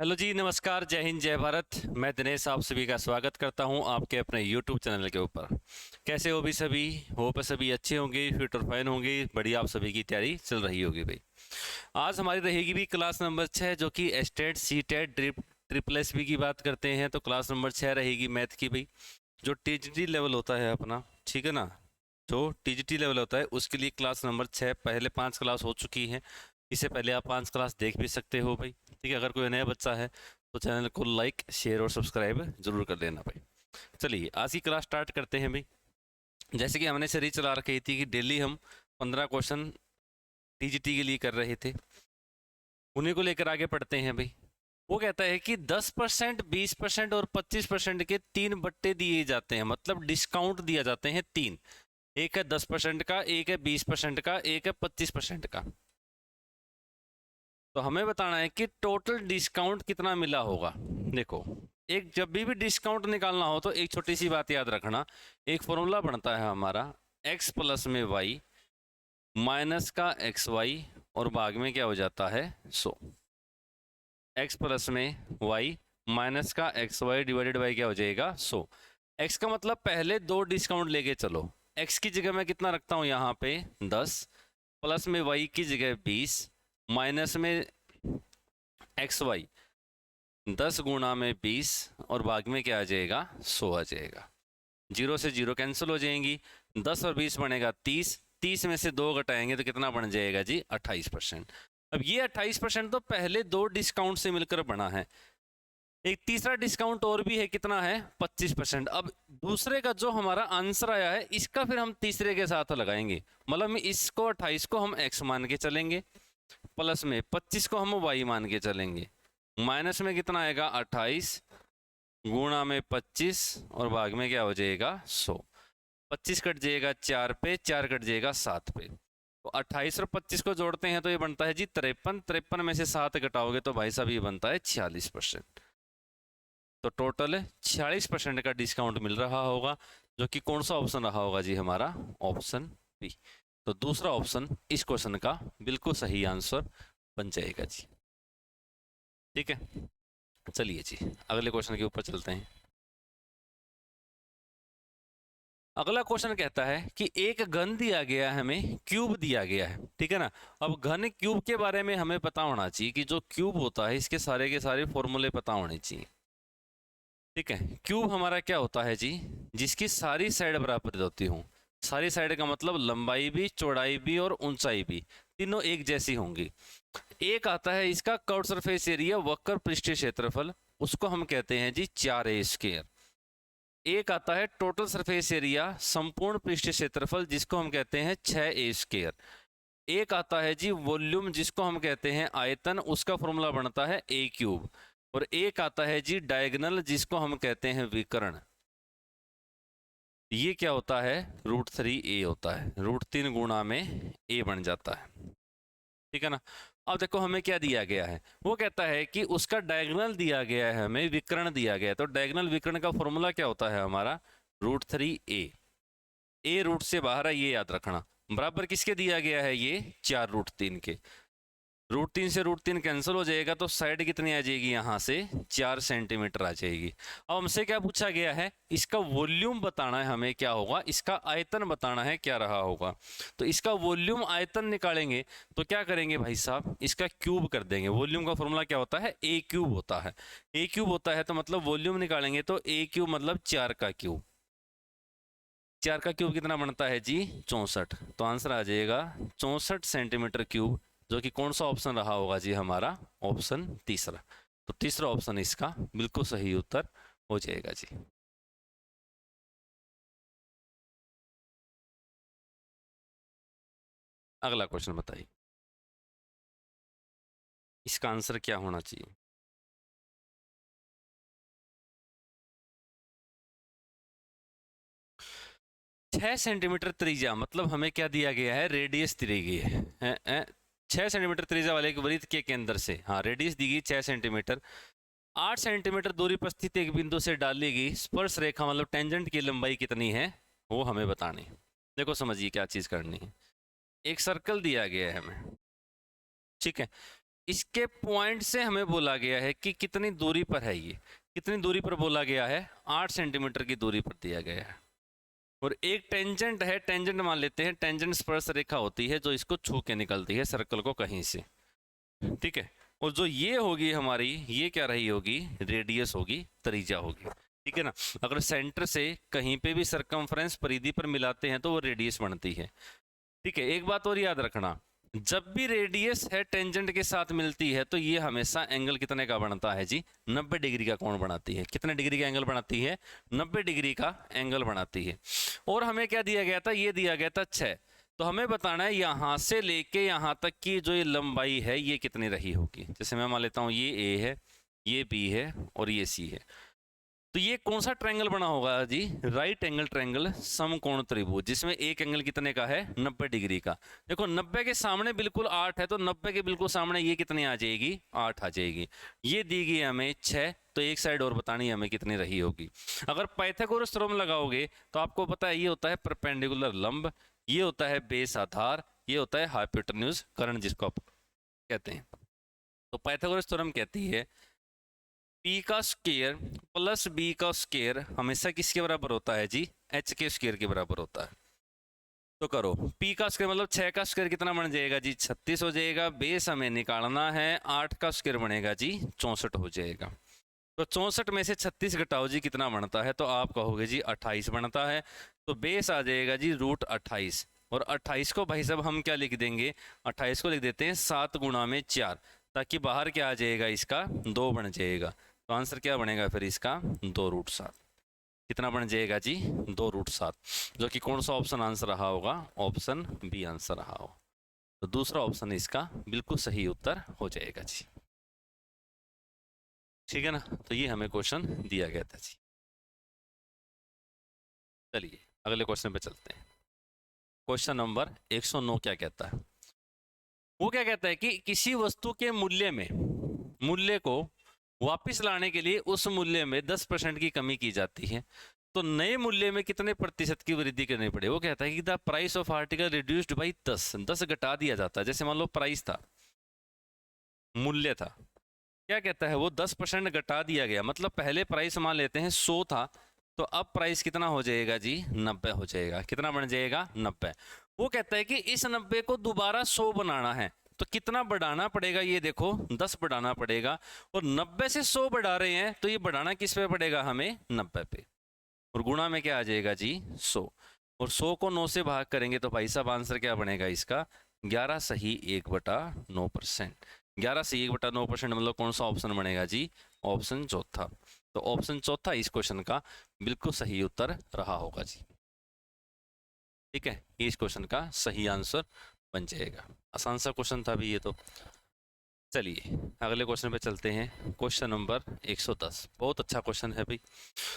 Hello जी, नमस्कार, जय हिंद, जय भारत। मैं दिनेश आप सभी का स्वागत करता हूं आपके अपने यूट्यूब चैनल के ऊपर। कैसे हो भी सभी? होप सभी अच्छे होंगे, फिट और फाइन होंगे। बढ़िया, आप सभी की तैयारी चल रही होगी भाई। आज हमारी रहेगी भी क्लास नंबर 6, जो कि एस्टेट सी टेट ट्रिपल एस बी की बात करते हैं। तो क्लास नंबर 6 रहेगी मैथ की भाई। जो टीजीटी लेवल होता है अपना, ठीक है ना, जो टीजीटी लेवल होता है उसके लिए क्लास नंबर 6, पहले 5 क्लास हो चुकी हैं। इससे पहले आप 5 क्लास देख भी सकते हो भाई। ठीक है, अगर कोई नया बच्चा है तो चैनल को लाइक, शेयर और सब्सक्राइब जरूर कर लेना भाई। चलिए आज की क्लास स्टार्ट करते हैं भाई। जैसे कि हमने सीरीज चला रखी थी कि डेली हम 15 क्वेश्चन टीजीटी के लिए कर रहे थे, उन्हीं को लेकर आगे पढ़ते हैं भाई। वो कहता है कि 10%, 20% और 25% के 3 बट्टे दिए जाते हैं, मतलब डिस्काउंट दिया जाते हैं 3। एक है 10% का, एक है 20% का, एक है 25% का। तो हमें बताना है कि टोटल डिस्काउंट कितना मिला होगा। देखो, एक जब भी डिस्काउंट निकालना हो तो एक छोटी सी बात याद रखना। एक फॉर्मूला बनता है हमारा, x प्लस में y माइनस का एक्स वाई और भाग में क्या हो जाता है 100। x प्लस में y माइनस का एक्स वाई डिवाइडेड बाई क्या हो जाएगा 100। x का मतलब पहले दो डिस्काउंट लेके चलो। x की जगह मैं कितना रखता हूँ यहाँ पे 10, प्लस में y की जगह 20, माइनस में एक्स वाई 10 गुणा में 20 और भाग में क्या आ जाएगा 100 आ जाएगा। जीरो से जीरो कैंसिल हो जाएंगी, 10 और 20 बनेगा 30, 30 में से 2 घटाएंगे तो कितना बन जाएगा जी 28%। अब ये 28% तो पहले दो डिस्काउंट से मिलकर बना है। एक तीसरा डिस्काउंट और भी है, कितना है 25%। अब दूसरे का जो हमारा आंसर आया है इसका फिर हम तीसरे के साथ लगाएंगे। मतलब इसको 28 को हम x मान के चलेंगे, प्लस में 25 को हम y मान के चलेंगे, माइनस में कितना आएगा 28 गुणा में 25 और भाग में क्या हो जाएगा 100। 25 कट जाएगा 4 पे, 4 कट जाएगा 7 पे। तो 28 और 25 को जोड़ते हैं तो ये बनता है जी 53, 53 में से 7 घटाओगे तो भाई साहब ये बनता है 46%। तो टोटल 46% का डिस्काउंट मिल रहा होगा, जो कि कौन सा ऑप्शन रहा होगा जी हमारा ऑप्शन बी। तो दूसरा ऑप्शन इस क्वेश्चन का बिल्कुल सही आंसर बन जाएगा जी। ठीक है, चलिए जी अगले क्वेश्चन के ऊपर चलते हैं। अगला क्वेश्चन कहता है कि एक घन दिया गया है, हमें क्यूब दिया गया है, ठीक है ना। अब घन क्यूब के बारे में हमें पता होना चाहिए कि जो क्यूब होता है इसके सारे के सारे फॉर्मूले पता होने चाहिए। ठीक है, क्यूब हमारा क्या होता है जी, जिसकी सारी साइड बराबर होती हूँ। सारी साइड का मतलब लंबाई भी, चौड़ाई भी और ऊंचाई भी, तीनों एक जैसी होंगी। एक आता है इसका कर्व सरफेस एरिया, वक्र पृष्ठीय क्षेत्रफल, उसको हम कहते हैं जी 4a²। एक आता है टोटल सरफेस एरिया, संपूर्ण पृष्ठीय क्षेत्रफल, जिसको हम कहते हैं 6a²। एक आता है जी वॉल्यूम, जिसको हम कहते हैं आयतन, उसका फॉर्मूला बनता है a³। और एक आता है जी डायगोनल, जिसको हम कहते हैं विकर्ण। ये क्या होता है √3a होता है, √3 गुणा में a बन जाता है। ठीक है ना। अब देखो हमें क्या दिया गया है, वो कहता है कि उसका डायगोनल दिया गया है, हमें विकर्ण दिया गया है। तो डायगोनल विकर्ण का फॉर्मूला क्या होता है हमारा √3a। ए रूट से बाहर है, ये याद रखना। बराबर किसके दिया गया है ये 4√3 के। √3 से √3 कैंसिल हो जाएगा तो साइड कितनी आ जाएगी यहाँ से 4 सेंटीमीटर आ जाएगी। अब हमसे क्या पूछा गया है, इसका वॉल्यूम बताना है हमें क्या होगा, इसका आयतन बताना है क्या रहा होगा। तो इसका वॉल्यूम आयतन निकालेंगे तो क्या करेंगे भाई साहब, इसका क्यूब कर देंगे। वॉल्यूम का फॉर्मूला क्या होता है a³ होता है। a³ होता है तो मतलब वॉल्यूम निकालेंगे तो a³ मतलब 4 का क्यूब। 4 का क्यूब कितना बनता है जी 64। तो आंसर आ जाएगा 64 सेंटीमीटर क्यूब, जो कि कौन सा ऑप्शन रहा होगा जी हमारा ऑप्शन तीसरा। तो तीसरा ऑप्शन इसका बिल्कुल सही उत्तर हो जाएगा जी। अगला क्वेश्चन बताइए, इसका आंसर क्या होना चाहिए। 6 सेंटीमीटर त्रिज्या, मतलब हमें क्या दिया गया है रेडियस दी गई है। 6 सेंटीमीटर त्रिज्या वाले एक वृत्त के केंद्र से, हाँ रेडियस दी गई 6 सेंटीमीटर। 8 सेंटीमीटर दूरी पर स्थित एक बिंदु से डाली गई स्पर्श रेखा, मतलब टेंजेंट की लंबाई कितनी है वो हमें बतानी है। देखो समझिए क्या चीज करनी है। एक सर्कल दिया गया है हमें, ठीक है। इसके पॉइंट से हमें बोला गया है कि कितनी दूरी पर है ये, कितनी दूरी पर बोला गया है, 8 सेंटीमीटर की दूरी पर दिया गया है। और एक टेंजेंट है, टेंजेंट मान लेते हैं, टेंजेंट स्पर्श रेखा होती है जो इसको छू के निकलती है सर्कल को कहीं से, ठीक है। और जो ये होगी हमारी, ये क्या रही होगी, रेडियस होगी, त्रिज्या होगी, ठीक है ना। अगर सेंटर से कहीं पे भी सरकमफ्रेंस परिधि पर मिलाते हैं तो वो रेडियस बनती है, ठीक है। एक बात और याद रखना, जब भी रेडियस है टेंजेंट के साथ मिलती है तो ये हमेशा एंगल कितने का बनता है जी, 90 डिग्री का कोण बनाती है। कितने डिग्री का एंगल बनाती है, 90 डिग्री का एंगल बनाती है। और हमें क्या दिया गया था, ये दिया गया था 6। तो हमें बताना है यहां से लेके यहां तक की जो ये लंबाई है ये कितनी रही होगी। जैसे मैं मान लेता हूँ ये ए है, ये बी है और ये सी है। तो ये कौन सा ट्रायंगल बना होगा जी, राइट एंगल ट्रायंगल समकोण त्रिभुज, जिसमें एक एंगल कितने का है, 90 डिग्री का। देखो 90 के सामने बिल्कुल 8 है, तो 90 के बिल्कुल सामने ये कितनी आ जाएगी, 8 आ जाएगी। ये दी गई हमें 6, तो एक साइड और बतानी है हमें कितनी रही होगी। अगर पाइथागोरस थ्योरम लगाओगे तो आपको पता है ये होता है परपेंडिकुलर लंब, ये होता है बेस आधार, ये होता है हाइपोटेन्यूज कर्ण जिसको आप कहते हैं। तो पाइथागोरस थ्योरम कहती है पी का स्क्वायर प्लस बी का स्क्वायर हमेशा किसके बराबर होता है जी, एच के स्क्वायर के बराबर होता है। तो करो, पी का स्क्वायर मतलब 6 का स्क्वायर कितना बन जाएगा जी, 36 हो जाएगा। बेस हमें निकालना है, 8 का स्क्वायर बनेगा जी 64 हो जाएगा। तो 64 में से 36 घटाओ जी कितना बनता है, तो आप कहोगे जी 28 बनता है। तो बेस आ जाएगा जी √28। और 28 को भाई साहब हम क्या लिख देंगे, 28 को लिख देते हैं 7 गुणा में 4, ताकि बाहर क्या आ जाएगा इसका 2 बन जाएगा। तो आंसर क्या बनेगा फिर इसका 2√7। कितना बन जाएगा जी 2√7, जो कि कौन सा ऑप्शन आंसर रहा होगा, ऑप्शन बी आंसर रहा होगा। तो दूसरा ऑप्शन इसका बिल्कुल सही उत्तर हो जाएगा जी, ठीक है ना। तो ये हमें क्वेश्चन दिया गया था जी। चलिए अगले क्वेश्चन पे चलते हैं। क्वेश्चन नंबर 109 क्या कहता है, वो क्या कहता है कि किसी वस्तु के मूल्य को वापस लाने के लिए उस मूल्य में 10% की कमी की जाती है, तो नए मूल्य में कितने प्रतिशत की वृद्धि करनी पड़े। वो कहता है कि the price of article reduced by 10 घटा दिया जाता है। जैसे मान लो प्राइस था, मूल्य था, क्या कहता है वो 10% घटा दिया गया, मतलब पहले प्राइस मान लेते हैं 100 था, तो अब प्राइस कितना हो जाएगा जी 90 हो जाएगा। कितना बन जाएगा 90। वो कहता है कि इस 90 को दोबारा 100 बनाना है, तो कितना बढ़ाना पड़ेगा, ये देखो 10 बढ़ाना पड़ेगा। और 90 से 100 बढ़ा रहे हैं, तो ये बढ़ाना किस पे पड़ेगा हमें, 90 पे। और गुणा में क्या आ जाएगा जी 100। और 100 को 9 से भाग करेंगे तो भाई साहब आंसर क्या बनेगा इसका, 11 सही 1/9%। 11 से 1/9% मतलब कौन सा ऑप्शन बनेगा जी, ऑप्शन चौथा। तो ऑप्शन चौथा इस क्वेश्चन का बिल्कुल सही उत्तर रहा होगा जी, ठीक है। इस क्वेश्चन का सही आंसर बन जाएगा। आसान सा क्वेश्चन था भी ये तो। चलिए अगले क्वेश्चन पे चलते हैं। क्वेश्चन नंबर 110, बहुत अच्छा क्वेश्चन है भाई।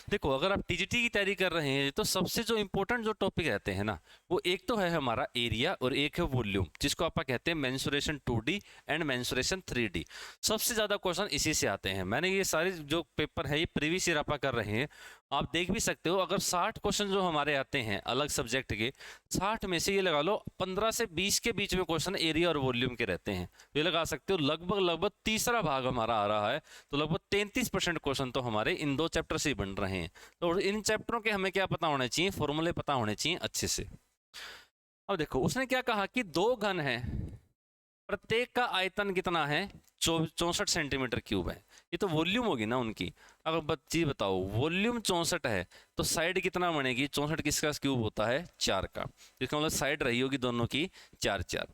देखो अगर आप टीजीटी की तैयारी कर रहे हैं तो सबसे जो इंपॉर्टेंट जो टॉपिक रहते हैं ना, वो एक तो है हमारा एरिया और एक है वॉल्यूम, जिसको आप कहते हैं mensuration 2D and mensuration 3D। सबसे ज्यादा क्वेश्चन इसी से आते हैं। मैंने ये सारे जो पेपर है ये प्रीवियस ईयर आप कर रहे हैं, आप देख भी सकते हो। अगर 60 क्वेश्चन जो हमारे आते हैं अलग सब्जेक्ट के, 60 में से ये लगा लो 15 से 20 के बीच में क्वेश्चन एरिया और वॉल्यूम के रहते हैं। ये लगा सकते हो लगभग तीसरा भाग हमारा आ रहा है, तो लगभग 33% क्वेश्चन तो हमारे इन 2 चैप्टर से ही बन रहे हैं। तो इन चैप्टरों के हमें क्या पता होने चाहिए, फॉर्मूले पता होने चाहिए अच्छे से। अब देखो उसने क्या कहा कि 2 घन है, प्रत्येक का आयतन कितना है, 64 सेंटीमीटर क्यूब है। ये तो वॉल्यूम होगी ना उनकी। अगर बच्ची बताओ वॉल्यूम 64 है तो साइड कितना बनेगी, 64 किसका क्यूब होता है, 4 का। इसका मतलब साइड रही होगी दोनों की 4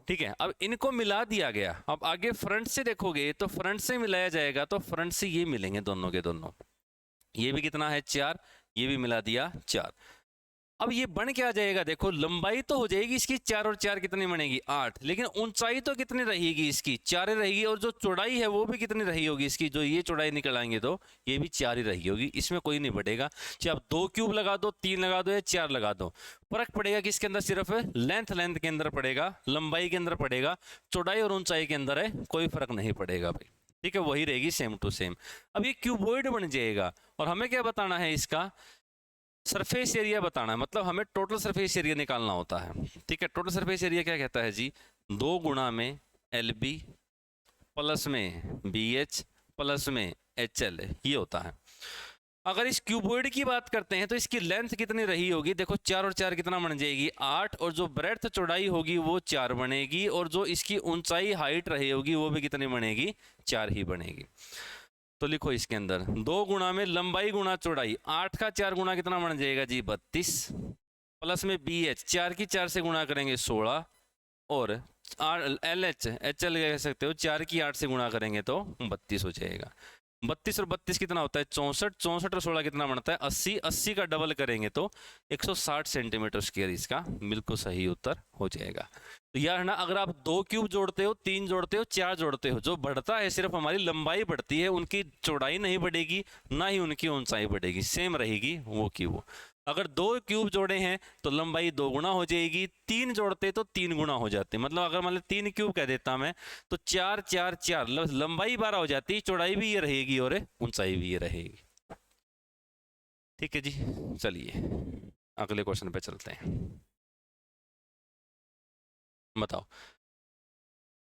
ठीक है। अब इनको मिला दिया गया। अब आगे फ्रंट से देखोगे तो फ्रंट से मिलाया जाएगा, तो फ्रंट से ये मिलेंगे दोनों के दोनों। ये भी कितना है 4, ये भी मिला दिया 4। अब ये बन क्या जाएगा, देखो लंबाई तो हो जाएगी इसकी 4 और 4 कितनी बनेगी 8, लेकिन ऊंचाई तो कितनी रहेगी इसकी 4 ही रहेगी। और जो चौड़ाई है वो भी कितनी रही होगी इसकी, जो ये चौड़ाई निकल आएंगे तो ये भी 4 ही रही होगी। इसमें कोई नहीं बढ़ेगा, चाहे आप 2 क्यूब लगा दो, 3 लगा दो या 4 लगा दो। फर्क पड़ेगा किसके अंदर, सिर्फ लेंथ के अंदर पड़ेगा, लंबाई के अंदर पड़ेगा, चौड़ाई और ऊंचाई के अंदर है कोई फर्क नहीं पड़ेगा भाई, ठीक है। वही रहेगी सेम टू सेम। अब ये क्यूबॉइड बन जाएगा और हमें क्या बताना है, इसका सरफेस एरिया बताना है। मतलब हमें टोटल सरफेस एरिया निकालना होता है, ठीक है। टोटल सरफेस एरिया क्या कहता है जी, 2 गुणा में LB प्लस में BH प्लस में HL, ये होता है। अगर इस क्यूबॉइड की बात करते हैं तो इसकी लेंथ कितनी रही होगी, देखो 4 और 4 कितना बन जाएगी 8, और जो ब्रेड्थ चौड़ाई होगी वो 4 बनेगी, और जो इसकी ऊंचाई हाइट रही होगी वो भी कितनी बनेगी, 4 ही बनेगी। तो लिखो इसके अंदर 2 गुणा में लंबाई गुणा चौड़ाई, 8 का 4 गुणा कितना बन जाएगा जी 32, प्लस में BH 4 की 4 से गुणा करेंगे 16, और LH HL कह सकते हो 4 की 8 से गुणा करेंगे तो 32 हो जाएगा। 32 और 32 कितना होता है 64, 64 और 16 कितना बनता है 80, 80 का डबल करेंगे तो 160 सेंटीमीटर स्क्वायर इसका बिल्कुल सही उत्तर हो जाएगा। तो यार है ना, अगर आप 2 क्यूब जोड़ते हो, 3 जोड़ते हो, 4 जोड़ते हो, जो बढ़ता है सिर्फ हमारी लंबाई बढ़ती है, उनकी चौड़ाई नहीं बढ़ेगी, ना ही उनकी ऊंचाई बढ़ेगी, सेम रहेगी वो की वो। अगर 2 क्यूब जोड़े हैं तो लंबाई 2 गुना हो जाएगी, 3 जोड़ते तो 3 गुना हो जाते, मतलब अगर मान लो 3 क्यूब कह देता मैं तो 4 4 4 लंबाई 12 हो जाती, चौड़ाई भी ये रहेगी और ऊंचाई भी ये रहेगी। ठीक है जी, चलिए अगले क्वेश्चन पे चलते हैं। बताओ,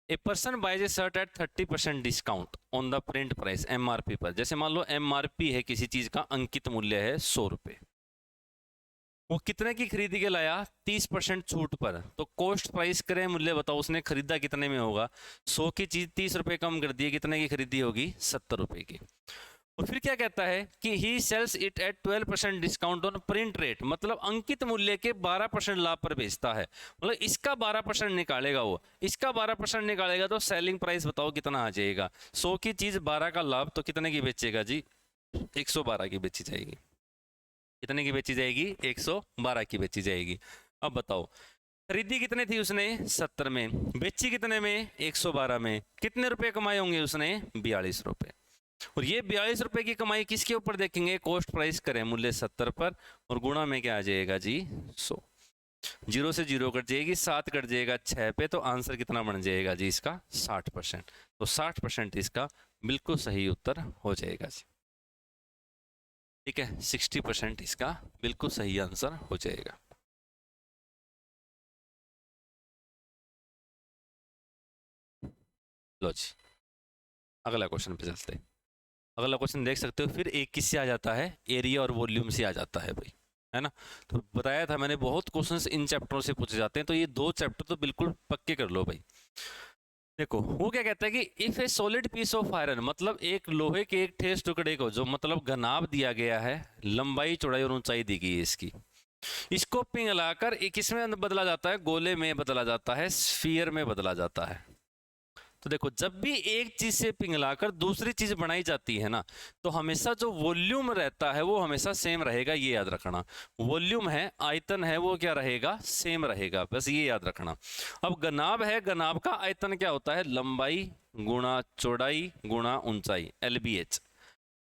a person buys a shirt at 30% discount on the print price MRP पर। जैसे मान लो MRP है किसी चीज का, अंकित मूल्य है 100 रुपए, वो कितने की खरीदी के लाया 30% छूट पर, तो कॉस्ट प्राइस करें मूल्य बताओ उसने खरीदा कितने में होगा। 100 की चीज 30 रुपए कम कर दी, कितने की खरीदी होगी 70 रुपए की। और फिर क्या कहता है कि he sells it at 12% discount on print rate, मतलब अंकित मूल्य के 12% लाभ पर बेचता है, मतलब इसका 12% निकालेगा वो, इसका 12% निकालेगा तो सेलिंग प्राइस बताओ कितना आ जाएगा। 100 की चीज 12 का लाभ तो कितने की बेचेगा जी 112 की बेची जाएगी। कितने की बेची जाएगी 112 की बेची जाएगी। अब बताओ खरीदी कितने थी उसने 70 में, बेची कितने में 112 में, कितने रुपए कमाए होंगे उसने 42 रुपए। और ये 42 रुपए की कमाई किसके ऊपर देखेंगे, कॉस्ट प्राइस करें मूल्य 70 पर, और गुणा में क्या आ जाएगा जी 100। 0 से 0 कट जाएगी, 7 कट जाएगा 6 पे, तो आंसर कितना बन जाएगा जी इसका 60%। तो 60% इसका बिल्कुल सही उत्तर हो जाएगा जी। ठीक है, 60% इसका बिल्कुल सही आंसर हो जाएगा। लो जी अगला क्वेश्चन पे चलते हैं। अगला क्वेश्चन देख सकते हो, फिर एक किससे आ जाता है, एरिया और वॉल्यूम से आ जाता है भाई, है ना। तो बताया था मैंने बहुत क्वेश्चंस इन चैप्टरों से पूछे जाते हैं, तो ये 2 चैप्टर तो बिल्कुल पक्के कर लो भाई। देखो वो क्या कहता है कि if a solid piece of iron, मतलब एक लोहे के एक ठोस टुकड़े को जो मतलब घनाभ दिया गया है, लंबाई चौड़ाई और ऊंचाई दी गई है इसकी, इसको पिघलाकर किसमें बदला जाता है, गोले में बदला जाता है, स्फीयर में बदला जाता है। तो देखो जब भी एक चीज से पिघलाकर दूसरी चीज बनाई जाती है ना, तो हमेशा जो वॉल्यूम रहता है वो हमेशा सेम रहेगा, ये याद रखना। वॉल्यूम है, आयतन है, वो क्या रहेगा सेम रहेगा, बस ये याद रखना। अब घनाभ है, घनाभ का आयतन क्या होता है, लंबाई गुणा चौड़ाई गुणा ऊंचाई LBH,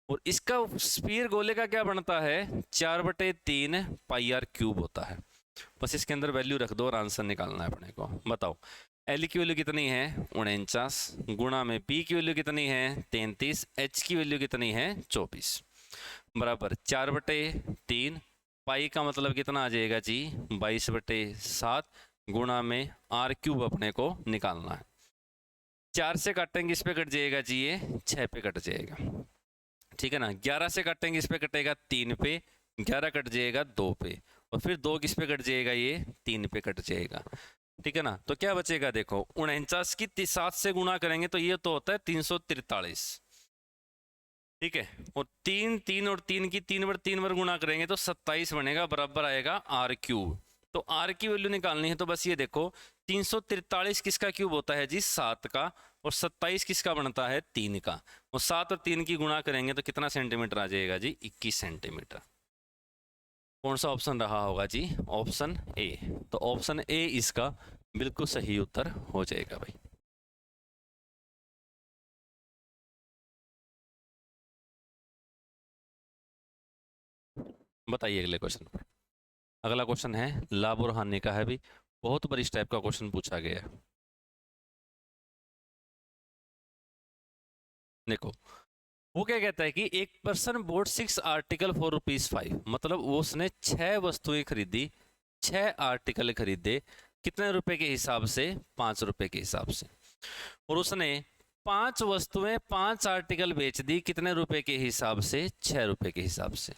और इसका स्फीयर गोले का क्या बनता है 4/3 πr क्यूब होता है। बस इसके अंदर वैल्यू रख दो और आंसर निकालना है अपने को। बताओ L की वैल्यू कितनी है 49, गुणा में P की वैल्यू कितनी है 33, H की वैल्यू कितनी है 24, बराबर 4/3, पाई का मतलब कितना आ जाएगा जी 22/7, गुणा में R क्यूब अपने को निकालना है। 4 से काटेंगे इस पे कट जाएगा जी ये 6 पे कट जाएगा, ठीक है ना। 11 से काटेंगे इस पे कटेगा 3 पे, 11 कट जाएगा 2 पे, और फिर 2 किस पे कट जाएगा ये 3 पे कट जाएगा, ठीक है ना। तो क्या बचेगा देखो 49 की 7 से गुणा करेंगे तो ये तो होता है 343, ठीक है। और 3 3 और 3 की 3 बार गुणा करेंगे तो 27 बनेगा, बराबर आएगा R क्यूब। तो R की वैल्यू निकालनी है तो बस ये देखो 343 किसका क्यूब होता है जी 7 का, और 27 किसका बनता है 3 का, और 7 और 3 की गुणा करेंगे तो कितना सेंटीमीटर आ जाएगा जी 21 सेंटीमीटर। कौन सा ऑप्शन रहा होगा जी ऑप्शन ए। तो ऑप्शन ए इसका बिल्कुल सही उत्तर हो जाएगा भाई। बताइए अगले क्वेश्चन पर। अगला क्वेश्चन है लाभ और हानि का है भी, बहुत बार इस टाइप का क्वेश्चन पूछा गया है। देखो वो क्या कहता है कि एक पर्सन बोट 6 आर्टिकल फॉर ₹5, मतलब वो उसने 6 वस्तुएं खरीदी, 6 आर्टिकल खरीदे, कितने रुपए के हिसाब से 5 रुपए के हिसाब से। और उसने 5 वस्तुएं 5 आर्टिकल बेच दी, कितने रुपए के हिसाब से? 6 रुपए के हिसाब से।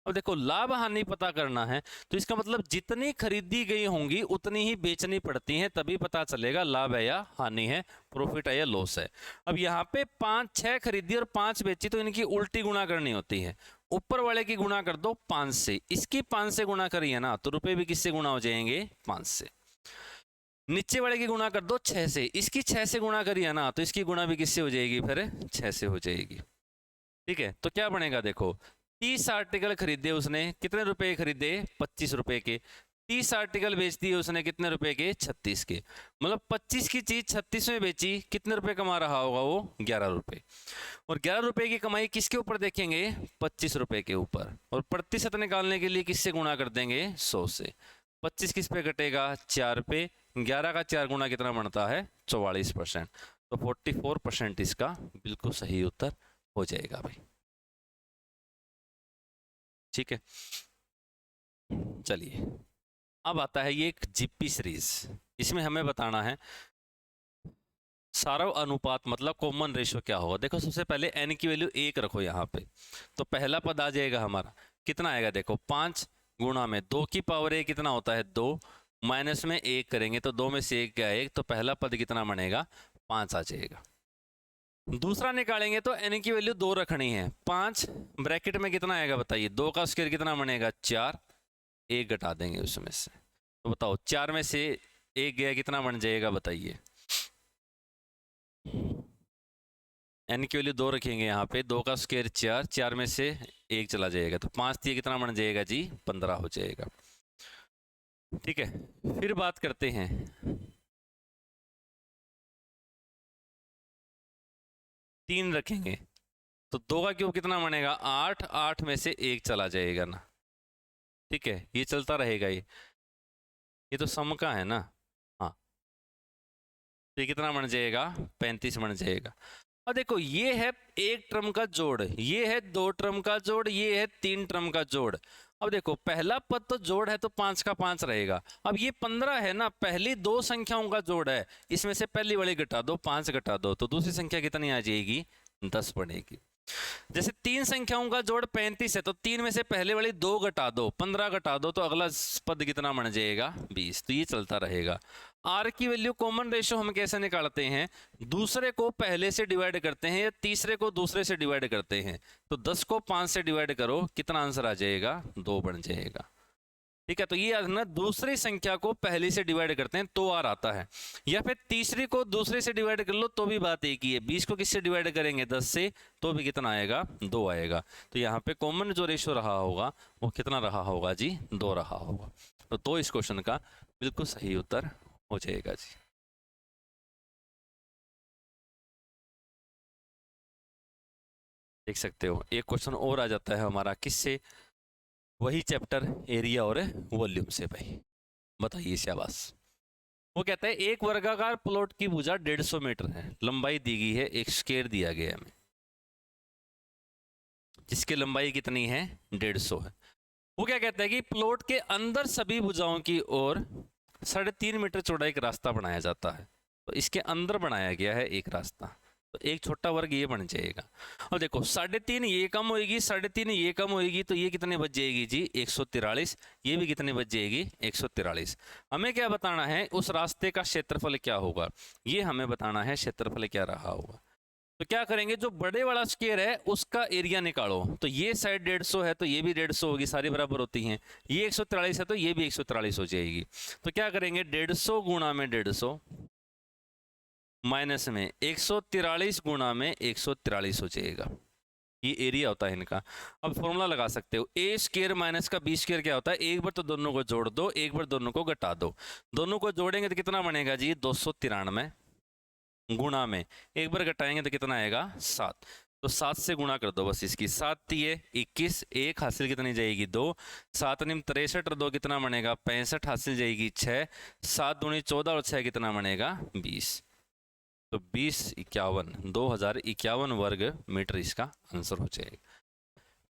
अब देखो लाभ हानि पता करना है, तो इसका मतलब जितनी खरीदी गई होंगी उतनी ही बेचनी पड़ती हैं, तभी पता चलेगा लाभ है या हानि है, प्रॉफिट है या लॉस है। अब यहाँ पे 6 खरीदी और 5 बेची, तो इनकी उल्टी गुणा करनी होती है। ऊपर वाले की गुणा कर दो 5 से, इसकी 5 से गुणा करिए ना, तो रुपए भी किससे गुणा हो जाएंगे? 5 से। नीचे वाले की गुणा कर दो 6 से, इसकी 6 से गुणा करिए ना, तो इसकी गुणा भी किससे हो जाएगी? फिर 6 से हो जाएगी। ठीक है, तो क्या बनेगा? देखो 30 आर्टिकल खरीदे उसने, कितने रुपए खरीदे? 25 रुपए के। 30 आर्टिकल बेच दिए उसने, कितने रुपए के? 36 के। मतलब 25 की चीज 36 में बेची, कितने रुपए कमा रहा होगा वो? 11 रुपए। और 11 रुपए की कमाई किसके ऊपर देखेंगे? 25 रुपए के ऊपर। और प्रतिशत निकालने के लिए किससे गुणा कर देंगे? 100 से। 25 किस पे कटेगा? 4 पे। 11 का 4 गुना कितना बनता है? 44%। तो 44% इसका बिल्कुल सही उत्तर हो जाएगा भाई। ठीक है, चलिए अब आता है ये एक जीपी सीरीज। इसमें हमें बताना है सारव अनुपात मतलब कॉमन रेशियो क्या होगा। देखो सबसे पहले n की वैल्यू 1 रखो यहाँ पे, तो पहला पद आ जाएगा हमारा, कितना आएगा? देखो 5 गुणा में 2 की पावर a कितना होता है? 2, माइनस में 1 करेंगे तो 2 में से 1 गया 1, तो पहला पद कितना बनेगा? 5 आ जाएगा। दूसरा निकालेंगे तो n की वैल्यू 2 रखनी है। 5 ब्रैकेट में कितना आएगा बताइए? 2 का स्क्वायर कितना बनेगा? 4, 1 घटा देंगे उसमें से, तो बताओ 4 में से 1 गया कितना बन जाएगा बताइए? n की वैल्यू 2 रखेंगे यहाँ पे, 2 का स्क्वायर 4, 4 में से 1 चला जाएगा, तो 5 दिए कितना बन जाएगा जी? 15 हो जाएगा। ठीक है, फिर बात करते हैं 3 रखेंगे, तो 2 का क्यूब कितना बनेगा? 8, 8 में से 1 चला जाएगा ना। ठीक है, ये चलता रहेगा, ये तो सम का है ना। हाँ, तो ये कितना बन जाएगा? 35 बन जाएगा। और देखो ये है एक टर्म का जोड़, ये है 2 टर्म का जोड़, ये है 3 टर्म का जोड़। अब देखो पहला पद तो जोड़ है तो 5 का 5 रहेगा। अब ये 15 है ना, पहली 2 संख्याओं का जोड़ है, इसमें से पहली वाली घटा दो, 5 घटा दो, तो दूसरी संख्या कितनी आ जाएगी? 10 बनेगी। जैसे 3 संख्याओं का जोड़ 35 है, तो 3 में से पहले वाली 2 घटा दो, 15 घटा दो, तो अगला पद कितना बन जाएगा? 20। तो ये चलता रहेगा। आर की वैल्यू कॉमन रेशियो हम कैसे निकालते हैं? दूसरे को पहले से डिवाइड करते हैं या तीसरे को दूसरे से डिवाइड करते हैं। तो 10 को 5 से डिवाइड करो, कितना आंसर आ जाएगा? 2 बन जाएगा। ठीक है, तो ये ना दूसरी संख्या को पहली से डिवाइड करते हैं तो आर आता है, या फिर तीसरी को दूसरे से डिवाइड कर लो तो भी बात एक ही है। 20 को किससे डिवाइड करेंगे? 10 से, तो भी कितना आएगा? 2 आएगा। तो यहाँ पे कॉमन जो रेशियो रहा होगा वो कितना रहा होगा जी? 2 रहा होगा। तो 2 इस क्वेश्चन का बिल्कुल सही उत्तर हो जाएगा जी। देख सकते हो एक क्वेश्चन और आ जाता है हमारा, किससे? वही चैप्टर एरिया और वॉल्यूम से भाई। बताइए शाबाश। वो कहता है एक वर्गाकार प्लॉट की भुजा 150 मीटर है, लंबाई दी गई है, एक स्क्वायर दिया गया है हमें, जिसकी लंबाई कितनी है? 150 है। वो क्या कहता है कि प्लॉट के अंदर सभी भुजाओं की ओर 3.5 मीटर चौड़ा एक रास्ता बनाया जाता है। तो इसके अंदर बनाया गया है एक रास्ता, तो एक छोटा वर्ग ये बन जाएगा। और देखो 3.5 ये कम होएगी, 3.5 ये कम होएगी, तो ये कितने बच जाएगी जी? 143। ये भी कितने बच जाएगी? 143। हमें क्या बताना है? उस रास्ते का क्षेत्रफल क्या होगा, ये हमें बताना है। क्षेत्रफल क्या रहा होगा, तो क्या करेंगे? जो बड़े वाला स्क्वायर है उसका एरिया निकालो। तो ये साइड 150 है तो ये भी 150 होगी, सारी बराबर होती हैं। ये 143 है तो ये भी 143 हो जाएगी। तो क्या करेंगे? 150 गुणा में 150 माइनस में 143 गुणा में 143 हो जाएगा। ये एरिया होता है इनका। अब फॉर्मूला लगा सकते हो, ए स्क्वायर माइनस का बी स्क्वायर क्या होता है? एक बार तो दोनों को जोड़ दो, एक बार दोनों को घटा दो। दोनों को जोड़ेंगे तो कितना बनेगा जी? 293 गुणा में एक बार घटाएंगे तो कितना आएगा? 7। तो 7 से गुणा कर दो बस इसकी। 7 दिए 21, एक हासिल कितनी जाएगी? 2। 7 निम 63 और 2 कितना बनेगा? 65 हासिल जाएगी 6। 7 दूनी 14 और 6 कितना बनेगा? 20। तो 2051 वर्ग मीटर इसका आंसर हो जाएगा।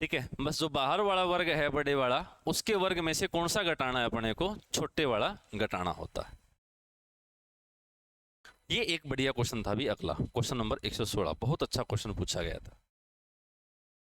ठीक है, बस जो बाहर वाला वर्ग है बड़े वाला, उसके वर्ग में से कौन सा घटाना है अपने को? छोटे वाला घटाना होता है। ये एक बढ़िया क्वेश्चन था भी। अगला क्वेश्चन नंबर 116, बहुत अच्छा क्वेश्चन पूछा गया था।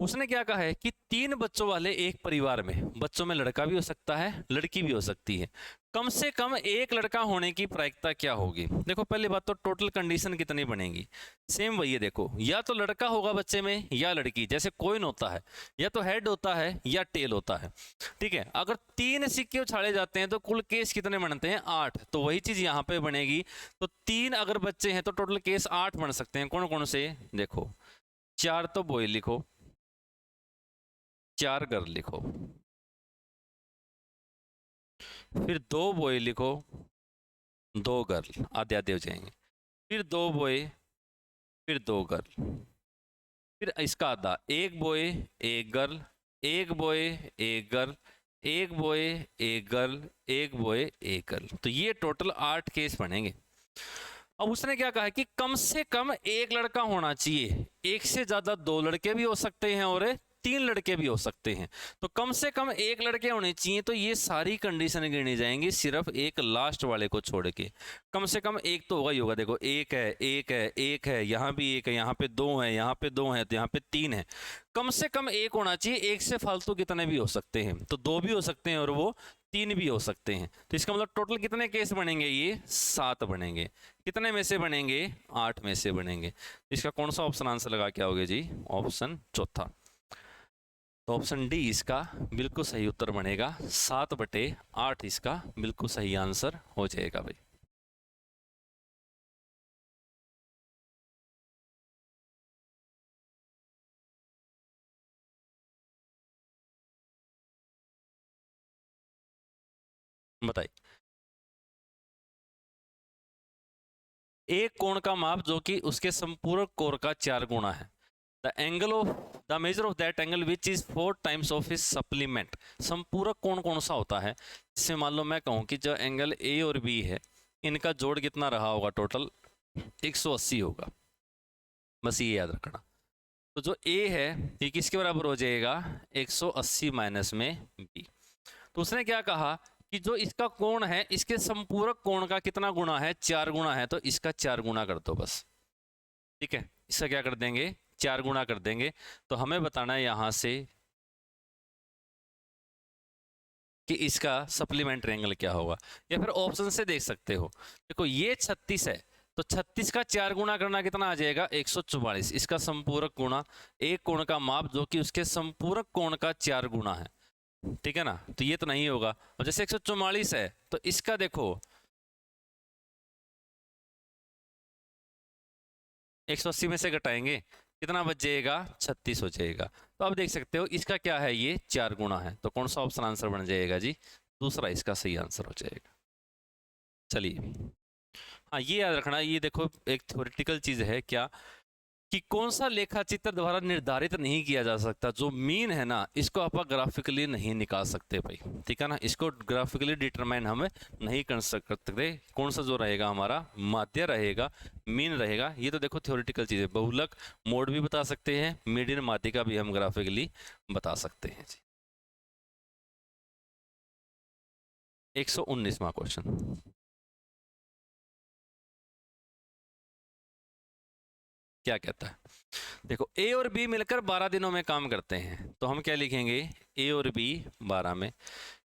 उसने क्या कहा है कि 3 बच्चों वाले एक परिवार में, बच्चों में लड़का भी हो सकता है लड़की भी हो सकती है, कम से कम एक लड़का होने की प्रायिकता क्या होगी। देखो पहली बात तो टोटल कंडीशन कितनी बनेगी, सेम वही है। देखो या तो लड़का होगा बच्चे में या लड़की, जैसे कॉइन होता है, या तो हेड होता है या टेल होता है। ठीक है, अगर 3 सिक्के उछाले जाते हैं तो कुल केस कितने बनते हैं, 8। तो वही चीज यहाँ पे बनेगी। तो 3 अगर बच्चे हैं तो टोटल केस 8 बन सकते हैं। कौन कौन से, देखो 4 तो बॉय लिखो, 4 गर्ल लिखो, फिर 2 बॉय लिखो, 2 गर्ल, आधे आधे हो जाएंगे, फिर 2 बॉय, फिर 2 गर्ल, फिर इसका आधा, 1 boy 1 girl, 1 boy 1 girl, 1 boy 1 girl, 1 boy 1 girl. तो ये टोटल 8 केस बनेंगे। अब उसने क्या कहा है कि कम से कम एक लड़का होना चाहिए, एक से ज्यादा 2 लड़के भी हो सकते हैं और 3 लड़के भी हो सकते हैं। तो कम से कम एक लड़के होने चाहिए। तो ये सारी कंडीशन गिनी जाएंगी सिर्फ एक लास्ट वाले को छोड़ के। कम से कम एक तो होगा ही होगा। देखो एक है, एक है, एक है, यहाँ भी एक है, यहाँ पे 2 है, यहाँ पे 2 है, तो यहाँ पे 3 है। कम से कम एक होना चाहिए। एक से फालतू कितने भी हो सकते हैं, तो 2 भी हो सकते हैं और वो 3 भी हो सकते हैं। तो इसका मतलब टोटल कितने केस बनेंगे, ये 7 बनेंगे। कितने में से बनेंगे, 8 में से बनेंगे। इसका कौन सा ऑप्शन आंसर लगा के आओगे जी, ऑप्शन चौथा। तो ऑप्शन डी इसका बिल्कुल सही उत्तर बनेगा। 7/8 इसका बिल्कुल सही आंसर हो जाएगा भाई। बताइए। एक कोण का माप जो कि उसके संपूरक कोण का 4 गुना है। The angle of the measure of that angle which is 4 times of his supplement. संपूरक कोण कौन सा होता है, इससे मान लो मैं कहूं कि जो एंगल ए और बी है, इनका जोड़ कितना रहा होगा, टोटल 180 होगा। बस ये याद रखना। तो जो ए है ये किसके बराबर हो जाएगा, 180 माइनस में बी। तो उसने क्या कहा कि जो इसका कोण है, इसके संपूरक कोण का कितना गुना है, 4 गुना है। तो इसका 4 गुना कर दो बस। ठीक है, इसका क्या कर देंगे, 4 गुना कर देंगे। तो हमें बताना है यहां से कि इसका सप्लीमेंट्री एंगल क्या होगा, या फिर ऑप्शन से देख सकते हो। देखो ये 36 है, तो 36 का 4 गुना करना कितना आ जाएगा, 144। इसका संपूरक गुना एक कोण का माप जो कि उसके संपूरक कोण का 4 गुना है। ठीक है ना, तो ये तो नहीं होगा। और जैसे 144 है तो इसका देखो 180 में से घटाएंगे, कितना बच जाएगा, 36 हो जाएगा। तो अब देख सकते हो इसका क्या है, ये 4 गुना है। तो कौन सा ऑप्शन आंसर बन जाएगा जी, दूसरा इसका सही आंसर हो जाएगा। चलिए, हाँ ये याद रखना। ये देखो एक थ्योरेटिकल चीज है क्या, कि कौन सा लेखा चित्र द्वारा निर्धारित नहीं किया जा सकता। जो मीन है ना, इसको आप ग्राफिकली नहीं निकाल सकते भाई। ठीक है ना, इसको ग्राफिकली डिटरमाइन हम नहीं कर सकते। कौन सा जो रहेगा हमारा, माध्य रहेगा, मीन रहेगा। ये तो देखो थ्योरेटिकल चीज है। बहुलक मोड भी बता सकते हैं, मीडियन माध्यिका भी हम ग्राफिकली बता सकते हैं जी। 119वां क्वेश्चन क्या कहता है। देखो ए और बी मिलकर 12 दिनों में काम करते हैं। तो हम क्या लिखेंगे, ए और बी 12 में।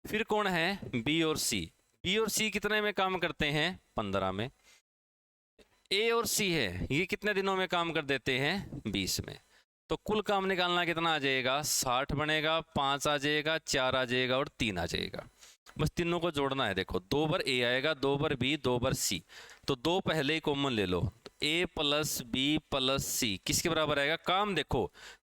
फिर कौन है, बी और सी। बी और सी कितने में काम करते हैं, 15 में। ए और सी है, ये कितने दिनों में काम कर देते हैं, 20 में। तो कुल काम निकालना कितना आ जाएगा, 60 बनेगा, 5 आ जाएगा, 4 आ जाएगा और 3 आ जाएगा। बस तीनों को जोड़ना है। देखो 2 बार ए आएगा, 2 बार बी, 2 बार सी। तो 2 पहले ही कॉमन ले लो। ए प्लस बी प्लस सी किसके बराबर आएगा, काम देखो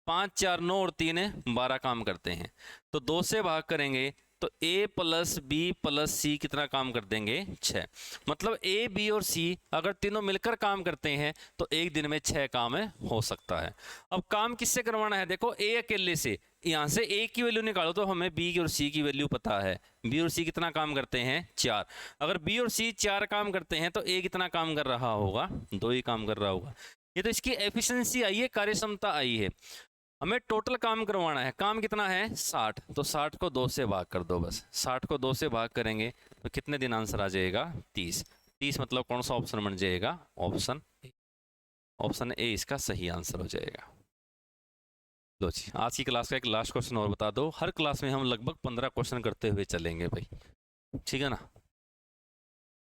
5 4 9 और 3 12 काम करते हैं। तो 2 से भाग करेंगे तो ए प्लस बी प्लस सी कितना काम कर देंगे, 6। मतलब ए बी और सी अगर तीनों मिलकर काम करते हैं तो एक दिन में 6 काम हो सकता है। अब काम किससे करवाना है, देखो ए अकेले से, यहाँ से ए की वैल्यू निकालो तो हमें बी और सी की वैल्यू पता है। बी और सी कितना काम करते हैं, 4। अगर बी और सी 4 काम करते हैं तो ए कितना काम कर रहा होगा, 2 ही काम कर रहा होगा। ये तो इसकी एफिशिएंसी आई है, कार्यक्षमता आई है। हमें टोटल काम करवाना है। काम कितना है, 60। तो 60 को 2 से भाग कर दो बस। 60 को 2 से भाग करेंगे तो कितने दिन आंसर आ जाएगा, 30। 30 मतलब कौन सा ऑप्शन बन जाएगा? ऑप्शन ए इसका सही आंसर हो जाएगा। लो जी, आज की क्लास का एक लास्ट क्वेश्चन और बता दो। हर क्लास में हम लगभग 15 क्वेश्चन करते हुए चलेंगे भाई, ठीक है ना।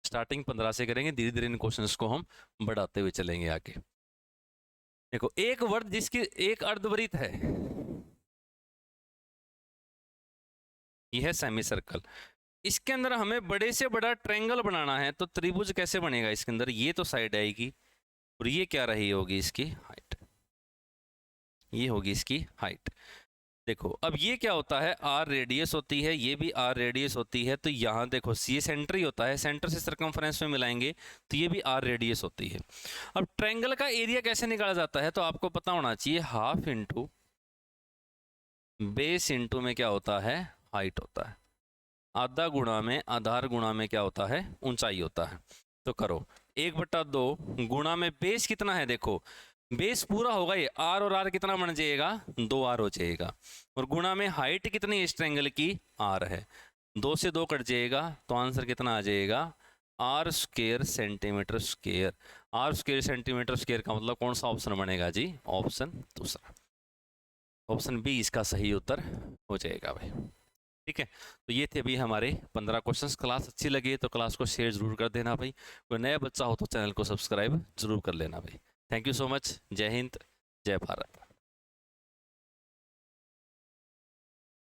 स्टार्टिंग 15 से करेंगे, धीरे धीरे इन क्वेश्चंस को हम बढ़ाते हुए चलेंगे आगे। देखो, एक वर्ड जिसकी एक अर्धवृत्त है, यह है सेमी सर्कल। इसके अंदर हमें बड़े से बड़ा ट्रायंगल बनाना है, तो त्रिभुज कैसे बनेगा इसके अंदर? ये तो साइड आएगी और ये क्या रही होगी? इसकी हाइट। ये होगी इसकी हाइट। देखो, अब ये क्या होता है? आर रेडियस होती है, ये भी आर रेडियस होती है। तो यहाँ देखो, ये सेंटर ही होता है, सेंटर से सर्कमफ्रेंस में मिलाएंगे तो ये भी आर रेडियस होती है। अब ट्रायंगल का एरिया कैसे निकाला जाता है? तो आपको पता होना चाहिए, हाफ इंटू बेस इंटू में क्या होता है? हाइट होता है। आधा गुणा में आधार गुणा में क्या होता है? ऊंचाई होता है। तो करो, 1/2 गुणा में बेस कितना है? देखो, बेस पूरा होगा ये, आर और आर कितना बन जाएगा? 2r हो जाएगा। और गुणा में हाइट कितनी है इस ट्रायंगल की? r है। 2 से 2 कट जाएगा तो आंसर कितना आ जाएगा? r square centimetre square. r square centimetre square का मतलब कौन सा ऑप्शन बनेगा जी? ऑप्शन दूसरा, ऑप्शन बी इसका सही उत्तर हो जाएगा भाई। ठीक है, तो ये थे अभी हमारे 15 क्वेश्चंस। क्लास अच्छी लगी तो क्लास को शेयर जरूर कर देना भाई। कोई नया बच्चा हो तो चैनल को सब्सक्राइब जरूर कर लेना भाई। Thank you so much. जय हिंद, जय भारत।